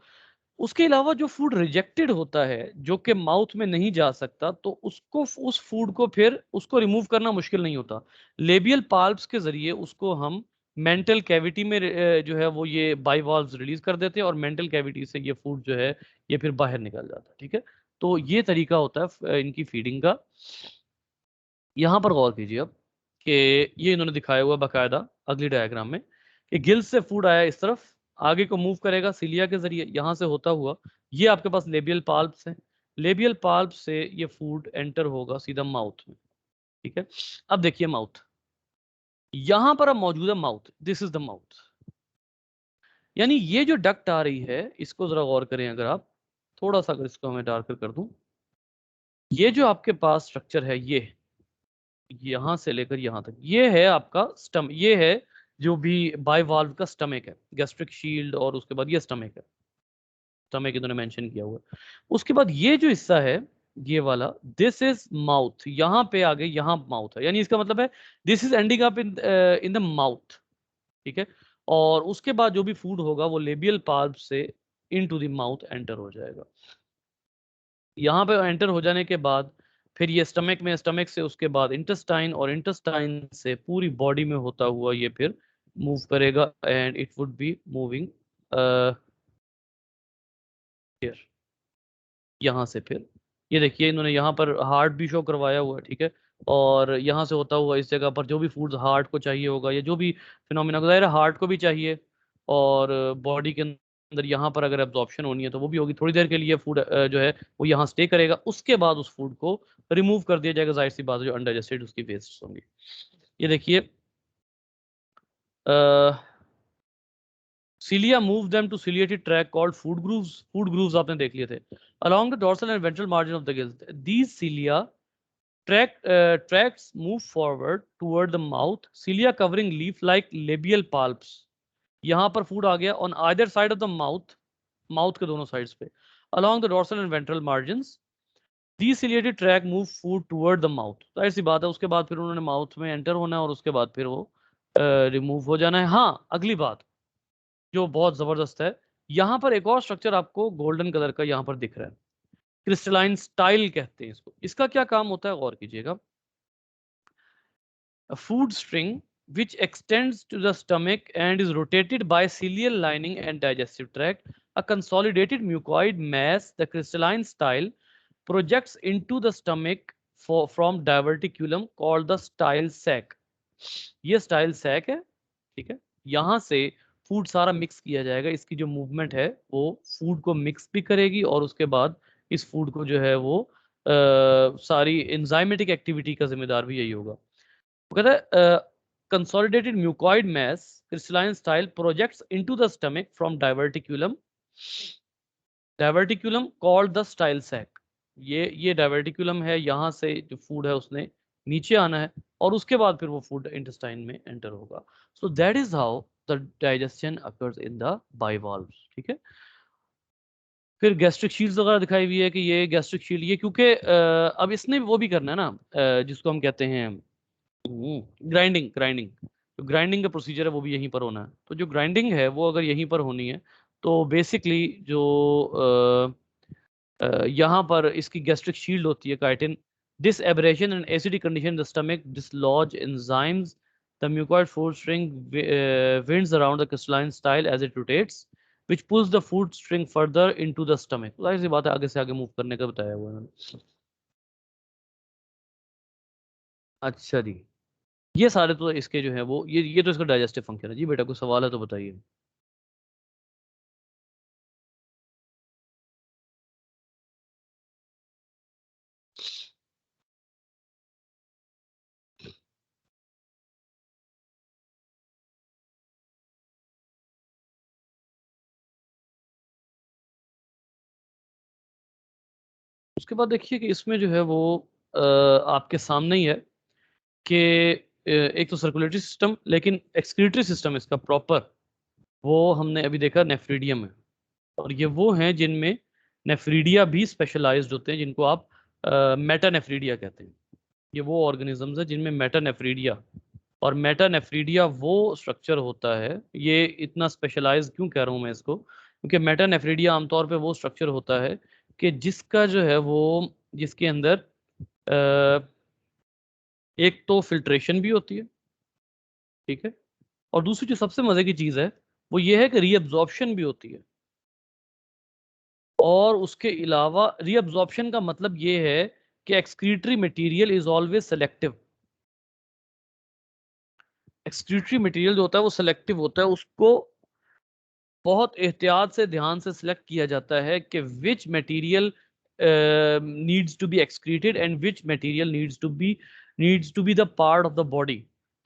उसके अलावा जो फूड रिजेक्टेड होता है, जो कि माउथ में नहीं जा सकता, तो उसको, उस फूड को फिर उसको रिमूव करना मुश्किल नहीं होता, लेबियल पाल्प्स के जरिए उसको हम मेंटल कैविटी में जो है वो ये बाइवॉल्व्स रिलीज कर देते हैं और मेंटल कैविटी से ये फूड जो है ये फिर बाहर निकल जाता है, ठीक है। तो ये तरीका होता है इनकी फीडिंग का। यहां पर गौर कीजिए अब कि ये इन्होंने दिखाया हुआ बाकायदा अगली डायग्राम में कि गिल्स से फूड आया इस तरफ, आगे को मूव करेगा सीलिया के जरिए यहां से होता हुआ, ये आपके पास लेबियल पाल्प्स है, लेबियल पाल्प से ये फूड एंटर होगा सीधा माउथ में, ठीक है। अब देखिए माउथ, यहां पर अब मौजूद है mouth, this is the mouth, यानी ये जो डक्ट आ रही है इसको जरा गौर करें, अगर आप थोड़ा सा अगर इसको हमें डार्कर कर दूं, ये जो आपके पास स्ट्रक्चर है ये यहां से लेकर यहां तक, ये है आपका स्टम, ये है जो भी बाइवाल्व का स्टमक है, गैस्ट्रिक शील्ड, और उसके बाद ये स्टमक है, स्टमक इन्होंने मेंशन किया हुआ है। उसके बाद ये जो हिस्सा है ये वाला, दिस इज माउथ, यहां पे आगे यहां माउथ है, यानी इसका मतलब है this is ending up in the mouth, ठीक है। और उसके बाद जो भी फूड होगा वो लेबियल पाल्प से इनटू द माउथ एंटर हो जाएगा। यहाँ पे एंटर हो जाने के बाद फिर ये स्टमक में, स्टमक से उसके बाद इंटेस्टाइन, और इंटेस्टाइन से पूरी बॉडी में होता हुआ ये फिर मूव करेगा, and it would be moving here, यहाँ से फिर ये देखिए इन्होंने यहाँ पर हार्ट भी शो करवाया हुआ है, ठीक है। और यहाँ से होता हुआ इस जगह पर जो भी फूड हार्ट को चाहिए होगा या जो भी फिनोमिना, जाहिर है हार्ट को भी चाहिए, और बॉडी के अंदर यहाँ पर अगर एब्जॉर्प्शन होनी है तो वो भी होगी, थोड़ी देर के लिए फूड जो है वो यहाँ स्टे करेगा, उसके बाद उस फूड को रिमूव कर दिया जाएगा, जाहिर सी बात है जो अनडाइजेस्टेड उसकी वेस्ट होंगी। ये देखिए Cilia move them to ciliated tract called food grooves. Food grooves आपने देख लिए थे. Along the dorsal and ventral margin of the gills. These cilia tracts move forward toward the mouth. Cilia covering leaf-like labial palps. यहाँ पर food आ गया on either side of the mouth. Mouth के दोनों sides पे. Along the dorsal and ventral margins. These ciliated tract move food toward the mouth. तो ऐसी बात है, उसके बाद फिर उन्होंने माउथ में एंटर होना है और उसके बाद फिर वो रिमूव हो जाना है। हाँ, अगली बात जो बहुत जबरदस्त है, यहां पर एक और स्ट्रक्चर आपको गोल्डन कलर का यहां पर दिख रहा है, क्रिस्टलाइन स्टाइल कहते हैं इसको। इसका क्या काम होता है गौर कीजिएगा। A food string which extends to the stomach and is rotated by cilial lining and digestive tract, a consolidated mucoid mass, the crystalline style, projects into the stomach from diverticulum called the style sac। ये style sac है, ठीक है। यहां से food सारा mix किया जाएगा, इसकी जो मूवमेंट है वो फूड को मिक्स भी करेगी और उसके बाद इस फूड को जो है वो सारी एंजाइमेटिक एक्टिविटी का जिम्मेदार भी यही होगा। वो कहता है consolidated mucoid mass crystalline style projects into the stomach from diverticulum diverticulum called the style sac. ये डाइवर्टिकुलम है, यहाँ से जो फूड है उसने नीचे आना है और उसके बाद फिर वो फूड इंटेस्टाइन में एंटर होगा। So that is how the digestion occurs in the bivalves. ठीक है, फिर गैस्ट्रिक शील्ड्स वगैरह दिखाई हुई है कि ये गैस्ट्रिक शील्ड ये क्योंकि अब इसने वो भी करना है ना, जिसको हम कहते हैं ग्राइंडिंग। तो ग्राइंडिंग का प्रोसीजर है वो भी यहीं पर होना है। तो जो ग्राइंडिंग है वो अगर यहीं पर होनी है तो बेसिकली जो यहाँ पर इसकी गैस्ट्रिक शील्ड होती है chitin, this abrasion and acidic condition the stomach dislodge enzymes the mucoid food string winds around the crystalline style as it rotates which pulls the food string further into the stomach। जाहिर सी बात है आगे से आगे move करने का बताया हुआ है मैंने। अच्छा जी, ये सारे तो इसके जो है वो ये तो इसका डाइजेस्टिव फंक्शन है जी। बेटा कोई सवाल है तो बताइए। उसके बाद देखिए कि इसमें जो है वो आपके सामने ही है कि एक तो सर्कुलेटरी सिस्टम, लेकिन एक्सक्रीटरी सिस्टम इसका प्रॉपर वो हमने अभी देखा नेफ्रीडियम है। और ये वो हैं जिनमें नेफ्रीडिया भी स्पेशलाइज्ड होते हैं, जिनको आप मेटानेफ्रीडिया कहते हैं। ये वो ऑर्गेनिजम्स हैं जिनमें मेटानेफ्रीडिया, और मेटानेफ्रीडिया वो स्ट्रक्चर होता है। ये इतना स्पेशलाइज क्यों कह रहा हूँ मैं इसको, क्योंकि मेटानेफ्रीडिया आमतौर पे वो स्ट्रक्चर होता है कि जिसका जो है वो जिसके अंदर अ, एक तो फिल्ट्रेशन भी होती है, ठीक है, और दूसरी जो सबसे मजे की चीज है वो ये है कि रीअब्जॉर्प्शन भी होती है। और उसके अलावा रीअब्जॉर्प्शन का मतलब ये है कि excretory material is always selective. Excretory material जो होता है वो सेलेक्टिव होता है, उसको बहुत एहतियात से ध्यान से सिलेक्ट किया जाता है कि which material needs to be excreted and which material needs to be the part of the body.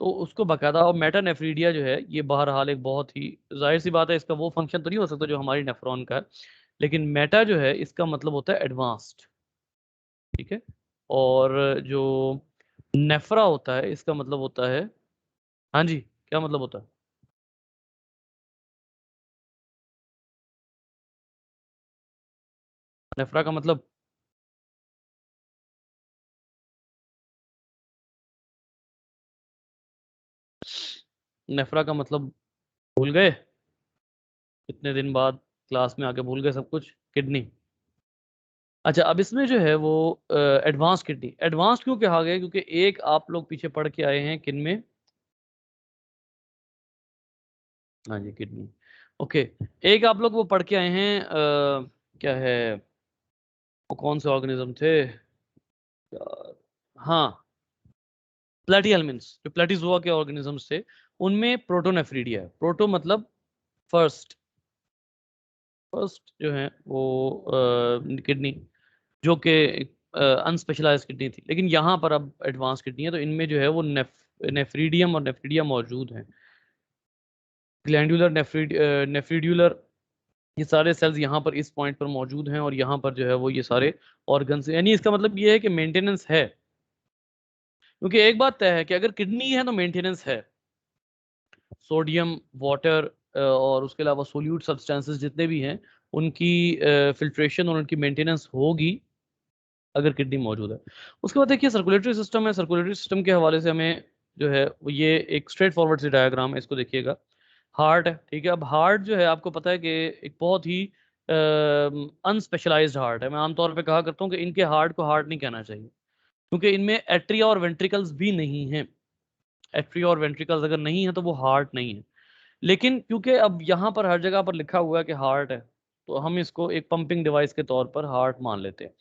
तो उसको बकायदा, और मेटानेफ्रीडिया जो है ये बहरहाल एक बहुत ही जाहिर सी बात है, इसका वो फंक्शन तो नहीं हो सकता जो हमारी नेफ्रॉन का है, लेकिन मेटा जो है इसका मतलब होता है एडवांस्ड। ठीक है, और जो नेफ्रा होता है इसका मतलब होता है, हाँ जी क्या मतलब होता है? नेफ्रा का मतलब, नेफ्रा का मतलब भूल गए? इतने दिन बाद क्लास में आके भूल गए सब कुछ। किडनी। अच्छा, अब इसमें जो है वो एडवांस किडनी, एडवांस क्यों कहा गया, क्योंकि एक आप लोग पीछे पढ़ के आए हैं किन में, हाँ जी किडनी। ओके, एक आप लोग वो पढ़ के आए हैं क्या है, वो कौन से ऑर्गेनिज्म थे यार? हाँ, प्लेटिहेल्मिन्थ्स, जो प्लेटिजोआ के ऑर्गेनिजम्स थे उनमें प्रोटोनेफ्रीडिया है। प्रोटो मतलब फर्स्ट, फर्स्ट जो है वो किडनी, जो कि अनस्पेशलाइज किडनी थी, लेकिन यहाँ पर अब एडवांस किडनी है। तो इनमें जो है वो नेफ्रीडियम और नेफ्रीडिया मौजूद हैं। ग्लैंडुलर नेफ्रीड्यूलर, ये सारे सेल्स यहाँ पर इस पॉइंट पर मौजूद हैं, और यहाँ पर जो है वो ये सारे ऑर्गन्स, यानी इसका मतलब ये है कि मेंटेनेंस है। क्योंकि एक बात तय है कि अगर किडनी है तो मेंटेनेंस है। सोडियम, वाटर और उसके अलावा सोल्यूट सब्सटेंसेस जितने भी हैं उनकी फिल्ट्रेशन और उनकी मेंटेनेंस होगी अगर किडनी मौजूद है। उसके बाद देखिए सर्कुलेटरी सिस्टम है। सर्कुलेटरी सिस्टम के हवाले से हमें जो है वो ये एक स्ट्रेट फॉरवर्ड सी डायग्राम है, इसको देखिएगा। हार्ट है, ठीक है। अब हार्ट जो है आपको पता है कि एक बहुत ही अनस्पेशलाइज्ड हार्ट है। मैं आमतौर पे कहा करता हूँ कि इनके हार्ट को हार्ट नहीं कहना चाहिए, क्योंकि इनमें एट्रिया और वेंट्रिकल्स भी नहीं है। एट्रिया और वेंट्रिकल्स अगर नहीं है तो वो हार्ट नहीं है। लेकिन क्योंकि अब यहाँ पर हर जगह पर लिखा हुआ है कि हार्ट है, तो हम इसको एक पंपिंग डिवाइस के तौर पर हार्ट मान लेते हैं।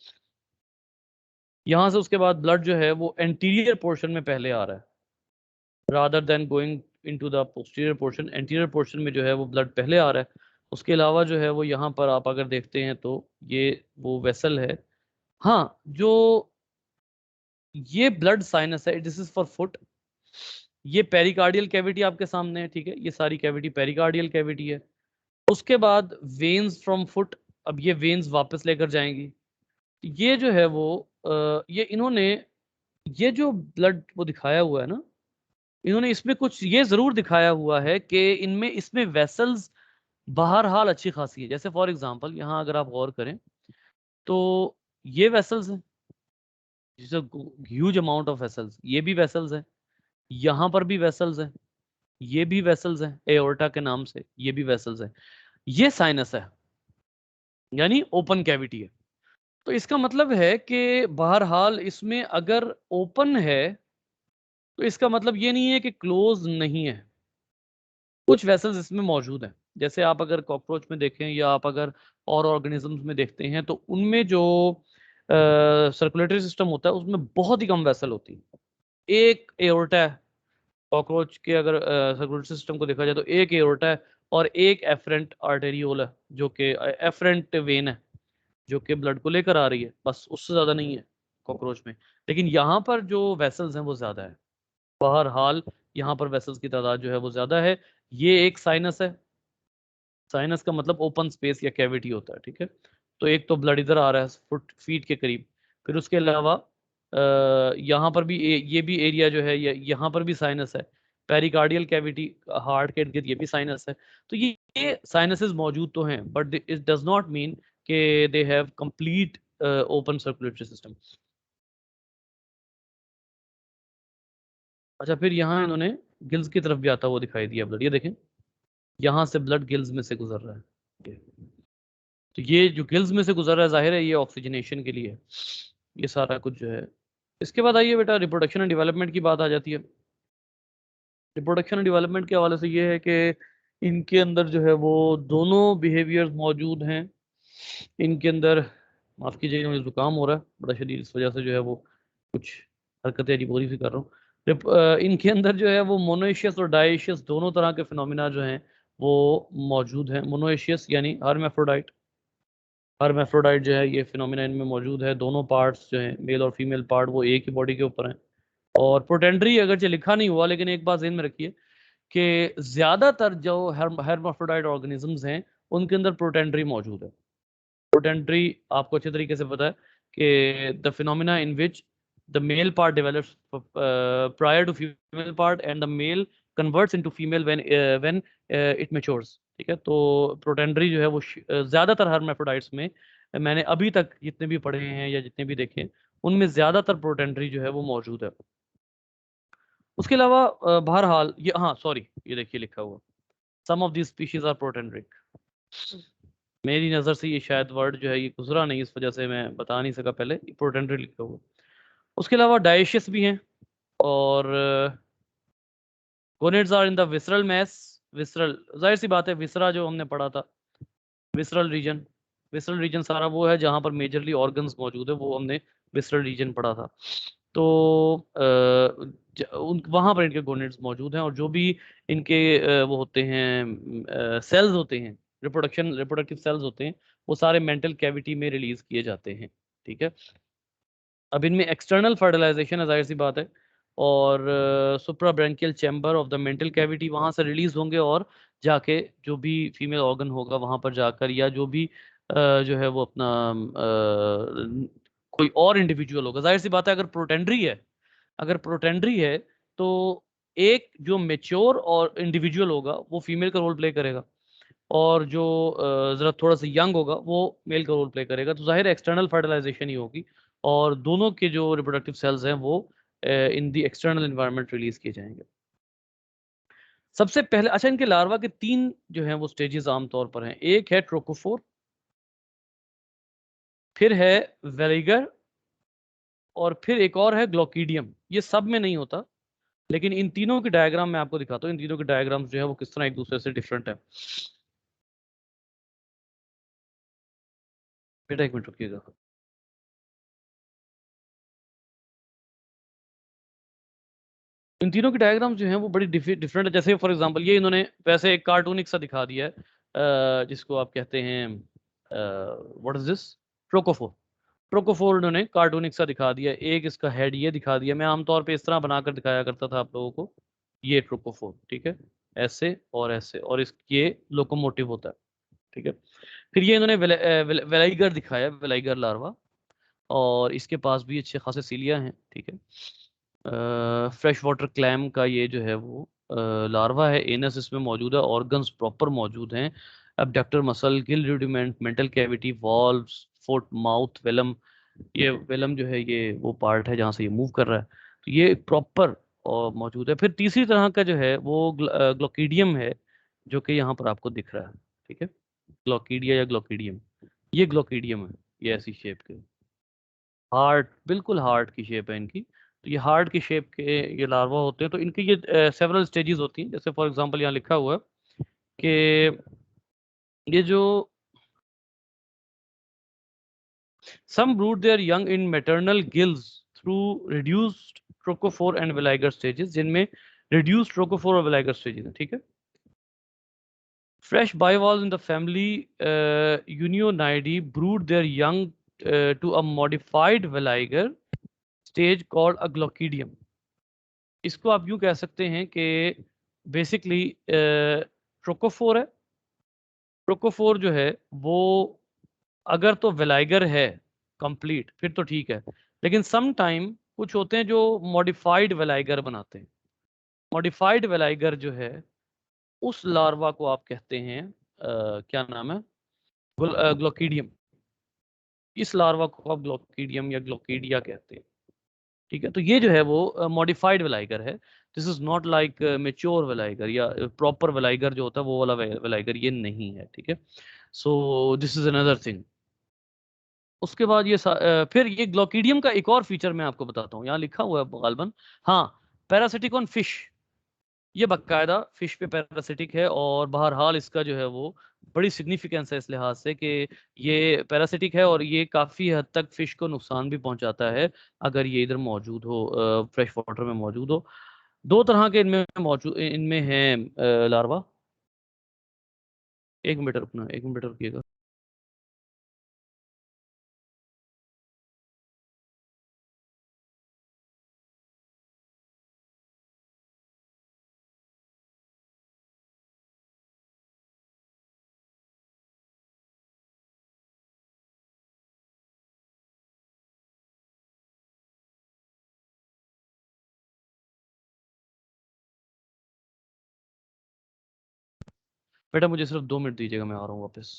यहाँ से उसके बाद ब्लड जो है वो एंटीरियर पोर्शन में पहले आ रहा है, rather than going into the posterior portion. Anterior portion में जो है वो ब्लड पहले आ रहा है। उसके अलावा जो है वो यहाँ पर आप अगर देखते हैं तो ये वो वेसल है। हाँ, जो ये ब्लड साइनस है, दिस इज फॉर फुट। ये पेरिकार्डियल कैविटी आपके सामने है, ठीक है, ये सारी कैविटी पेरिकार्डियल कैविटी है। उसके बाद वेन्स फ्रॉम फुट, अब ये वेन्स वापस लेकर जाएंगी। ये जो है वो ये इन्होंने ये जो ब्लड वो दिखाया हुआ है ना, इन्होंने इसमें कुछ ये जरूर दिखाया हुआ है कि इनमें इसमें वेसल्स बहरहाल अच्छी खासी है। जैसे फॉर एग्जांपल यहाँ अगर आप गौर करें तो ये वेसल्स हैं, ह्यूज अमाउंट ऑफ वेसल्स, ये भी वेसल्स हैं, यहाँ पर भी वेसल्स हैं, ये भी वेसल्स हैं एओर्टा के नाम से, ये भी वेसल्स हैं। ये साइनस है, यानी ओपन कैविटी है। तो इसका मतलब है कि बहरहाल इसमें अगर ओपन है तो इसका मतलब ये नहीं है कि क्लोज नहीं है, कुछ वेसल्स इसमें मौजूद हैं। जैसे आप अगर कॉकरोच में देखें या आप अगर और ऑर्गेनिजम्स में देखते हैं तो उनमें जो सर्कुलेटरी सिस्टम होता है उसमें बहुत ही कम वेसल होती है। एक एओर्टा है कॉकरोच के, अगर सर्कुलेटरी सिस्टम को देखा जाए तो एक एओर्टा है और एक एफरेंट आर्टेरियोल है, जो कि एफरेंट वेन है जो कि ब्लड को लेकर आ रही है, बस उससे ज्यादा नहीं है कॉकरोच में। लेकिन यहाँ पर जो वेसल्स हैं वो ज्यादा है, बहरहाल यहाँ पर वेसल्स की तादाद जो है वो ज्यादा है। ये एक साइनस है, साइनस का मतलब ओपन स्पेस या कैविटी होता है, ठीक है। तो एक तो ब्लड इधर आ रहा है फुट फीट के करीब, फिर उसके अलावा यहाँ पर भी ये भी एरिया जो है, यहाँ पर भी साइनस है, पेरिकार्डियल कैविटी हार्ट के इर्द गिर्द ये भी साइनस है। तो ये साइनसेस मौजूद तो हैं but it does not mean कि they have complete open circulatory system. अच्छा, फिर यहाँ इन्होंने गिल्स की तरफ भी आता हुआ दिखाई दिया ब्लड, ये देखें यहाँ से ब्लड गिल्स में से गुजर रहा है। तो ये जो गिल्स में से गुजर रहा है जाहिर है ये ऑक्सीजनेशन के लिए, ये सारा कुछ जो है। इसके बाद आइए बेटा रिप्रोडक्शन एंड डेवलपमेंट की बात आ जाती है। रिप्रोडक्शन एंड डेवलपमेंट के हवाले से ये है कि इनके अंदर जो है वो दोनों बिहेवियर्स मौजूद हैं। इनके अंदर, माफ़ कीजिएगा मुझे जुकाम हो रहा है बड़ा शदीद, इस वजह से जो है वो कुछ हरकतें अजीब गरीब सी कर रहा हूँ। इनके अंदर जो है वो मोनोएशियस और डायशियस दोनों तरह के फिनोमिना जो हैं वो मौजूद हैं। मोनोएशियस यानी हर्मेफ्रोडाइट, हर्मेफ्रोडाइट जो है ये फिनोमिना इनमें मौजूद है। दोनों पार्ट्स जो हैं मेल और फीमेल पार्ट वो एक ही बॉडी के ऊपर हैं। और प्रोटेंडरी अगरचे लिखा नहीं हुआ लेकिन एक बात ज़हन में रखिए कि ज़्यादातर जो हर्माफ्रोडाइट ऑर्गेनिजम्स हैं उनके अंदर प्रोटेंडरी मौजूद है। प्रोटेंडरी आपको अच्छे तरीके से पता है कि the phenomena in which the male part develops prior to female part and the male converts into female when it matures, ठीक है। तो प्रोटेंडरी जो है वो ज़्यादातर हर्माफ्रोडाइट्स में, मैंने अभी तक जितने भी पढ़े हैं या जितने भी देखे उनमें ज़्यादातर प्रोटेंडरी जो है वो मौजूद है। उसके अलावा बहरहाल ये, हाँ सॉरी, ये देखिए लिखा हुआ सम ऑफ दिस स्पीशीज आर प्रोटेंड्रिक। मेरी नज़र से ये शायद वर्ड जो है ये गुजरा नहीं, इस वजह से मैं बता नहीं सका पहले, प्रोटेंड्रिक लिखा हुआ। उसके अलावा डायशियस भी हैं और gonads are in the visceral mass. Visceral, जाहिर सी बात है विसरा जो हमने पढ़ा था, विसरल रीजन, विसरल रीजन सारा वो है जहाँ पर मेजरली ऑर्गन्स मौजूद है, वो हमने विसरल रीजन पढ़ा था। तो वहाँ पर इनके गोनेड्स मौजूद हैं और जो भी इनके वो होते हैं सेल्स होते हैं, रिप्रोडक्टिव सेल्स होते हैं, वो सारे मेंटल कैविटी में रिलीज किए जाते हैं, ठीक है। अब इनमें एक्सटर्नल फर्टिलाइजेशन है, जाहिर सी बात है, और suprabranchial chamber of the mantle cavity वहाँ से रिलीज होंगे और जाके जो भी फीमेल ऑर्गन होगा वहाँ पर जाकर, या जो भी जो है वो अपना कोई और इंडिविजुअल होगा, जाहिर सी बात है अगर प्रोटेंडरी है, अगर प्रोटेंडरी है तो एक जो मेच्योर और इंडिविजुअल होगा वो फीमेल का रोल प्ले करेगा और जो ज़रा थोड़ा सा यंग होगा वो मेल का रोल प्ले करेगा। तो जाहिर एक्सटर्नल फर्टिलाइजेशन ही होगी और दोनों के जो रिप्रोडक्टिव सेल्स हैं वो इन दी एक्सटर्नल एनवायरनमेंट रिलीज किए जाएंगे। सबसे पहले, अच्छा, इनके लार्वा के तीन जो हैं वो स्टेजेस आमतौर पर हैं। एक है ट्रोकोफोर, फिर है वेलिगर, और फिर एक और है ग्लोकीडियम। ये सब में नहीं होता लेकिन इन तीनों की डायग्राम मैं आपको दिखाता हूँ, इन तीनों के डायग्राम्स जो है वो किस तरह एक दूसरे से डिफरेंट है। बेटा एक मिनट रुकिएगा। इन तीनों की डायग्राम जो है वो बड़ी डिफरेंट है। जैसे फॉर एग्जांपल ये इन्होंने वैसे एक कार्टूनिक सा दिखा दिया है, जिसको आप कहते हैं what is this, trochophore. Trochophore इन्होंने कार्टूनिक सा दिखा दिया। एक इसका हेड ये दिखा दिया, मैं आमतौर पे इस तरह बनाकर दिखाया करता था आप लोगों को। ये ट्रोकोफोर, ठीक है, ऐसे और ऐसे, और इस ये लोकोमोटिव होता है, ठीक है। फिर ये इन्होंने वेलाइगर दिखाया, वेलाइगर लार्वा, और इसके पास भी अच्छे खासे सीलिया हैं, ठीक है। फ्रेश वाटर क्लैम का ये जो है वो लार्वा है, एनस इसमें मौजूद है, ऑर्गन्स प्रॉपर मौजूद हैं, abductor muscle, gill rudiment, mantle cavity, valves, foot, mouth, velum. ये वेलम जो है ये वो पार्ट है जहाँ से ये मूव कर रहा है, तो ये प्रॉपर और मौजूद है। फिर तीसरी तरह का जो है वो ग्लोकीडियम है, जो कि यहाँ पर आपको दिख रहा है, ठीक है। ग्लोकीडिया या ग्लोकीडियम, ये ग्लोकीडियम है, ये ऐसी शेप के हार्ट, बिल्कुल हार्ट की शेप है इनकी। तो ये हार्ट की शेप के ये लार्वा होते हैं। तो इनकी ये सेवरल स्टेजेस होती हैं, जैसे फॉर एग्जांपल यहाँ लिखा हुआ है कि ये जो some brood their young in maternal gills through reduced trophophore and veliger stages, जिनमें reduced trophophore और veliger stages हैं, ठीक है। Fresh bivalves in the family Unionidae brood their young to a modified veliger stage called a glochidium। इसको आप यूं कह सकते हैं कि बेसिकली ट्रोकोफोर है। ट्रोकोफोर जो है वो अगर तो वेलाइगर है कंप्लीट फिर तो ठीक है, लेकिन सम टाइम कुछ होते हैं जो मॉडिफाइड वेलाइगर बनाते हैं। मॉडिफाइड वेलाइगर जो है उस लार्वा को आप कहते हैं क्या नाम है, ग्लोकीडियम। इस लार्वा को आप ग्लोकीडियम या ग्लोकीडिया कहते हैं, ठीक है। तो ये जो है वो मॉडिफाइड वेलाइगर है। This is not like mature veliger या प्रॉपर वेलाइगर जो होता है वो वाला वेलाइगर ये नहीं है, ठीक है। So this is another thing. उसके बाद ये फिर ये ग्लोकीडियम का एक और फीचर मैं आपको बताता हूँ, यहाँ लिखा हुआ है गालबन, हाँ, पैरासिटिक ऑन फिश। ये बाकायदा फिश पे पैरासिटिक है, और बहरहाल इसका जो है वो बड़ी सिग्निफिकेंस है इस लिहाज से कि ये पैरासिटिक है और ये काफ़ी हद तक फिश को नुकसान भी पहुंचाता है अगर ये इधर मौजूद हो, फ्रेश वाटर में मौजूद हो। दो तरह के इनमें मौजूद इनमें हैं लार्वा। एक मिनट रुकना, एक मिनट रुकिएगा। बेटा मुझे सिर्फ 2 मिनट दीजिएगा, मैं आ रहा हूँ वापस।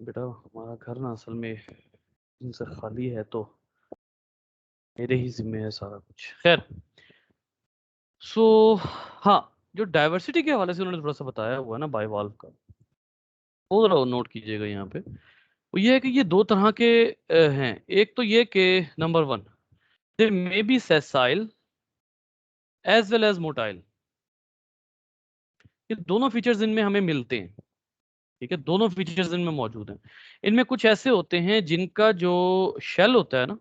बेटा हमारा घर ना असल में इनसे खाली है, तो मेरे ही जिम्मे है सारा कुछ। खैर, सो हाँ, जो डाइवर्सिटी के हवाले से उन्होंने थोड़ा सा बताया हुआ है ना बाइवॉल्व का, वो जरा नोट कीजिएगा यहाँ पे। वो ये है कि ये दो तरह के हैं। एक तो ये कि number one, they may be sessile as well as motile. ये दोनों फीचर्स इनमें हमें मिलते हैं, ठीक है, दोनों फीचर्स इनमें मौजूद हैं। इनमें कुछ ऐसे होते हैं जिनका जो शेल होता है ना,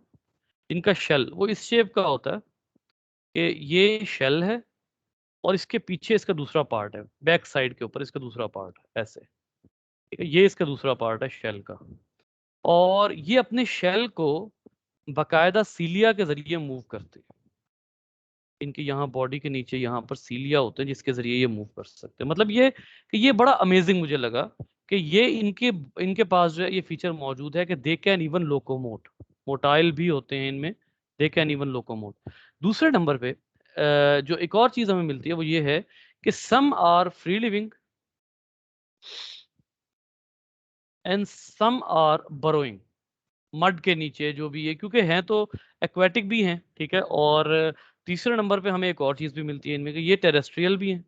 इनका शेल वो इस शेप का होता है कि ये शेल है और इसके पीछे इसका दूसरा पार्ट है, बैक साइड के ऊपर इसका दूसरा पार्ट है ऐसे, ठीक है। ये इसका दूसरा पार्ट है शेल का, और ये अपने शेल को बाकायदा सीलिया के जरिए मूव करते हैं। इनके यहाँ बॉडी के नीचे यहाँ पर सीलिया होते हैं जिसके जरिए ये मूव कर सकते हैं। मतलब ये कि ये बड़ा अमेजिंग मुझे लगा कि ये इनके इनके पास जो है ये फीचर मौजूद है कि they can even locomote, motile भी होते हैं इनमें, दे कैन इवन लोकोमोट। दूसरे नंबर पे जो एक और चीज हमें मिलती है वो ये है कि some are free living and some are burrowing, mud के नीचे जो भी है, क्योंकि हैं तो एक्वेटिक भी हैं, ठीक है। और तीसरे नंबर पे हमें एक और चीज भी मिलती है इनमें कि ये टेरेस्ट्रियल भी हैं,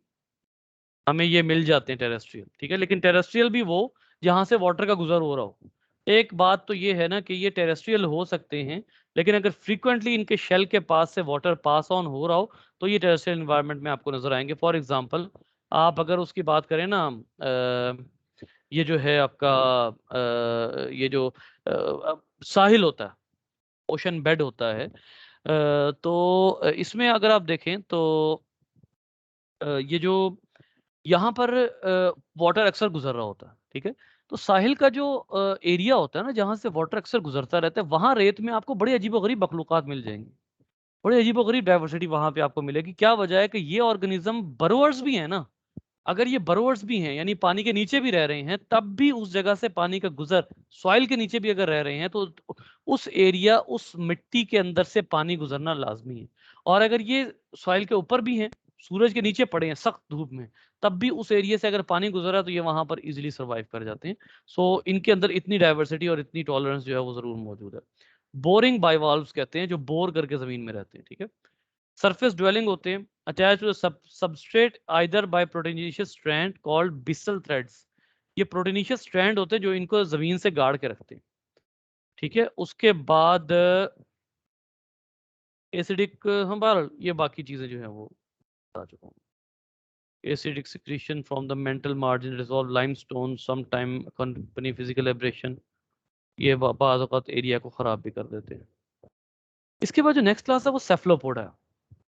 हमें ये मिल जाते हैं टेरेस्ट्रियल, ठीक है। लेकिन टेरेस्ट्रियल भी वो जहां से वाटर का गुजर हो रहा हो। एक बात तो ये है ना कि ये टेरेस्ट्रियल हो सकते हैं, लेकिन अगर फ्रीक्वेंटली इनके शेल के पास से वाटर पास ऑन हो रहा हो तो ये टेरेस्ट्रियल इन्वायरमेंट में आपको नजर आएंगे। फॉर एग्जाम्पल आप अगर उसकी बात करें ना, ये जो है आपका ये जो साहिल होता है, ओशन बेड होता है, तो इसमें अगर आप देखें तो ये जो यहाँ पर वाटर अक्सर गुजर रहा होता है, ठीक है। तो साहिल का जो एरिया होता है ना जहाँ से वाटर अक्सर गुजरता रहता है, वहाँ रेत में आपको बड़े अजीबोगरीब मखलूकात मिल जाएंगी, बड़ी अजीबोगरीब डाइवर्सिटी वहां पे आपको मिलेगी। क्या वजह है कि ये ऑर्गेनिज्म बरोअर्स भी है ना, अगर ये बरोअर्स भी हैं यानी पानी के नीचे भी रह रहे हैं, तब भी उस जगह से पानी का गुजर, सॉइल के नीचे भी अगर रह रहे हैं तो उस एरिया, उस मिट्टी के अंदर से पानी गुजरना लाजमी है। और अगर ये सॉइल के ऊपर भी हैं, सूरज के नीचे पड़े हैं सख्त धूप में, तब भी उस एरिया से अगर पानी गुजरा तो ये वहां पर इजिली सर्वाइव कर जाते हैं। सो इनके अंदर इतनी डाइवर्सिटी और इतनी टॉलरेंस जो है वो जरूर मौजूद है। बोरिंग बाइवाल्व्स कहते हैं जो बोर करके जमीन में रहते हैं, ठीक है। सरफेस ड्वेलिंग होते हैं, attach to substrate either by proteinaceous strand called byssal threads. ये प्रोटीनिशियस स्ट्रैंड होते हैं जो इनको जमीन से गाड़ के रखते हैं, ठीक है। उसके बाद एसिडिक, हम बहरहाल ये बाकी चीजें जो है वो बता चुका हूँ। Acidic secretion from the mantle margin resolve limestone some time company physical abrasion, ये बाज़ औक़ात एरिया को खराब भी कर देते हैं। इसके बाद जो नेक्स्ट क्लास है वो सेफलोपोडा है।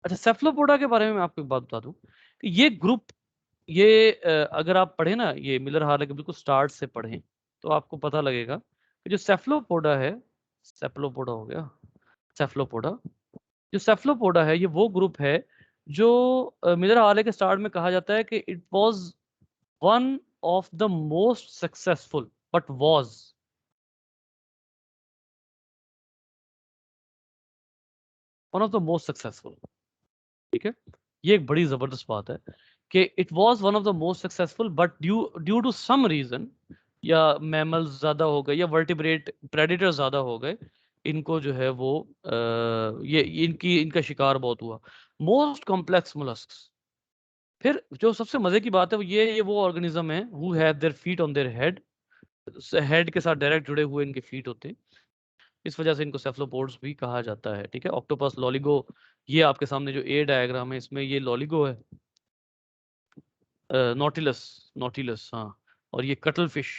अच्छा, सेफलोपोडा के बारे में मैं आपको एक बात बता दूं कि ये ग्रुप, ये अगर आप पढ़ें ना, ये मिलर हार्ले के बिल्कुल स्टार्ट से पढ़ें तो आपको पता लगेगा कि जो सेफलोपोडा है, सेफलोपोडा हो गया, सेफलोपोडा, जो सेफलोपोडा है ये वो ग्रुप है जो मिलर हार्ले के स्टार्ट में कहा जाता है कि it was one of the most successful, but was one of the most successful, ठीक है। ये एक बड़ी जबरदस्त बात है कि it was one of the most successful but due due to some reason, या मैमल्स ज्यादा हो गए या वर्टिब्रेट प्रेडेटर्स ज्यादा हो गए, इनको जो है वो ये इनका शिकार बहुत हुआ। Most complex molluscs. फिर जो सबसे मजे की बात है वो ये वो ऑर्गेनिज्म है who have their feet on their head, head के साथ डायरेक्ट जुड़े हुए इनके फीट होते हैं, इस वजह से इनको सेफलोपोड्स भी कहा जाता है, ठीक है। ऑक्टोपस, लॉलिगो, ये आपके सामने जो ए डायग्राम है इसमें ये लॉलिगो है, नॉटिलस, नॉटिलस, हाँ। और ये कटल फिश,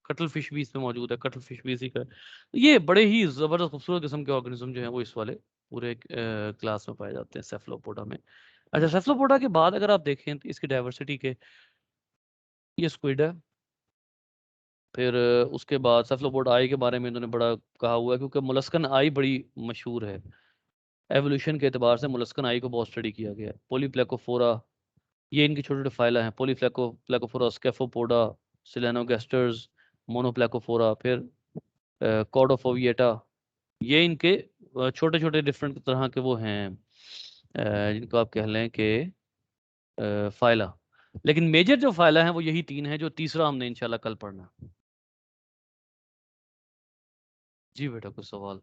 कटल फिश भी इसमें मौजूद है, कटल फिश भी इसी का है। तो ये बड़े ही जबरदस्त खूबसूरत किस्म के ऑर्गेनिज्म जो है वो इस वाले पूरे क्लास में पाए जाते हैं सेफलोपोडा में। अच्छा, सेफलोपोडा के बाद अगर आप देखें तो इसकी डाइवर्सिटी के, ये स्क्विड है। फिर उसके बाद सेफलोपोडा आई के बारे में इन्होंने बड़ा कहा हुआ है क्योंकि मोलस्कन आई बड़ी मशहूर है, एवोल्यूशन के एतबार से मोलस्कन आई को बहुत स्टडी किया गया है। पोलीप्लेकोफोरा, ये इनकी छोटे छोटे फाइला हैं, प्लेकोफोरा, स्केफोपोडा, सिलेनोगेस्टर्स, मोनोप्लेकोफोरा, फिर कॉर्डोफोविएटा, ये इनके छोटे छोटे डिफरेंट तरह के वो हैं, जिनको आप कह लें कि फाइला। लेकिन मेजर जो फाइला हैं वो यही तीन हैं, जो तीसरा हमने इंशाल्लाह कल पढ़ना। जी बेटा, कुछ सवाल?